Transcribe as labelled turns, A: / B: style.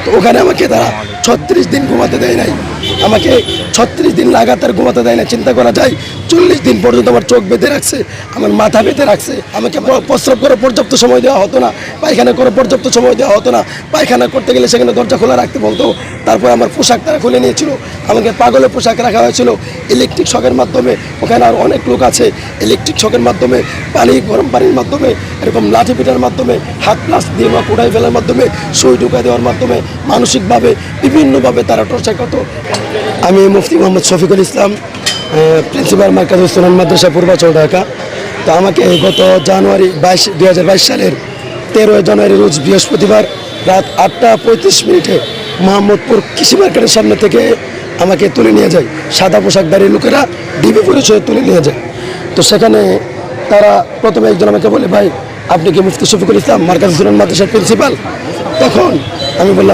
A: তো ওখানে আমাকে তারা 36 দিন ঘুমাতে দেয় নাই, আমাকে 36 দিন লাগাতার ঘুমাতে দেয় না। চিন্তা করা যায় 40 দিন পর্যন্ত আমার চোখ বেঁধে রাখছে, আমার মাথা বেঁধে রাখছে। আমাকে প্রস্রাব করে পর্যাপ্ত সময় দেওয়া হতো না, পায়খানা করে পর্যাপ্ত সময় দেওয়া হতো না। পায়খানা করতে গেলে সেখানে দরজা খোলা রাখতে বলতো। তারপর আমার পোশাক তারা খুলে নিয়েছিল, আমাকে পাগলের পোশাক রাখা হয়েছিল। ইলেকট্রিক শকের মাধ্যমে, ওখানে আর অনেক লোক আছে, ইলেকট্রিক শকের মাধ্যমে, গরম পানির মাধ্যমে, এরকম লাঠি পিটার মাধ্যমে, হাত প্লাস দিয়ে কোড়াই ফেলার মাধ্যমে, সুই ঢুকাই দেওয়ার মাধ্যমে, মানসিকভাবে বিভিন্নভাবে তারা টর্চার করত। আমি মুফতি মোহাম্মদ শফিকুল ইসলাম, প্রিন্সিপাল মার্কাজুস সুন্নাহ মাদ্রাসা পূর্বাচল, ঢাকা। তো আমাকে গত জানুয়ারি 2022 সালের 13 জানুয়ারি রোজ বৃহস্পতিবার রাত 8:35 মোহাম্মদপুর কৃষি মার্কেটের সামনে থেকে আমাকে তুলে নিয়ে যায় সাদা পোশাকধারী লোকেরা, ডিবি পরিচয়ে তুলে নিয়ে যায়। তো সেখানে তারা প্রথমে একজন আমাকে বলে, ভাই আপনি কি মুফতি শফিকুল ইসলাম মার্কাজুস সুন্নাহ মাদ্রাসার প্রিন্সিপাল? তখন আমি বললাম,